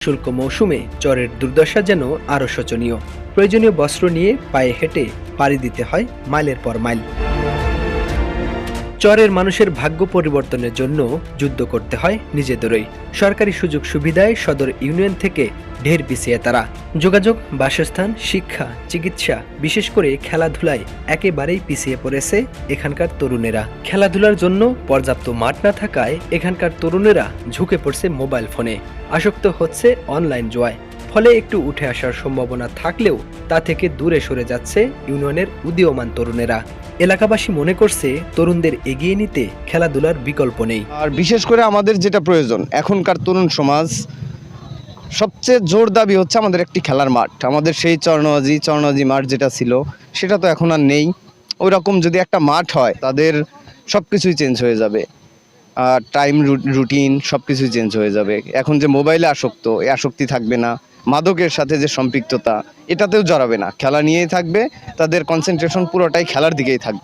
শুল্ক মৌসুমে চরের দুর্দশা যেন আরও শোচনীয়। প্রয়োজনীয় বস্ত্র নিয়ে পায়ে হেঁটে পাড়ি দিতে হয় মাইলের পর মাইল। চরের মানুষের ভাগ্য পরিবর্তনের জন্য যুদ্ধ করতে হয় নিজেদেরই। সরকারি সুযোগ সুবিধায় সদর ইউনিয়ন থেকে ঢের পিছিয়ে তারা। যোগাযোগ, বাসস্থান, শিক্ষা, চিকিৎসা, বিশেষ করে খেলাধুলায় একেবারেই পিছিয়ে পড়েছে এখানকার তরুণেরা। খেলাধুলার জন্য পর্যাপ্ত মাঠ না থাকায় এখানকার তরুণেরা ঝুঁকে পড়ছে মোবাইল ফোনে, আসক্ত হচ্ছে অনলাইন জুয়ায়। ফলে একটু উঠে আসার সম্ভাবনা থাকলেও তা থেকে দূরে সরে যাচ্ছে ইউনিয়নের উদীয়মান তরুণেরা। এলাকাবাসী মনে করছে তরুণদের এগিয়ে নিতে খেলাধুলার বিকল্প নেই। আর বিশেষ করে আমাদের যেটা প্রয়োজন এখনকার তরুণ সমাজ, সবচেয়ে জোর দাবি হচ্ছে আমাদের একটি খেলার মাঠ। আমাদের সেই চরনজি মাঠ যেটা ছিল সেটা তো এখন আর নেই। ওই রকম যদি একটা মাঠ হয় তাদের সব কিছুই চেঞ্জ হয়ে যাবে, টাইম রুটিন সব কিছুই চেঞ্জ হয়ে যাবে। এখন যে মোবাইলে আসক্ত, এই আসক্তি থাকবে না। মাদকের সাথে যে সম্পৃক্ততা, এটাতেও জড়াবে না। খেলা নিয়েই থাকবে, তাদের কনসেন্ট্রেশন পুরোটাই খেলার দিকেই থাকবে।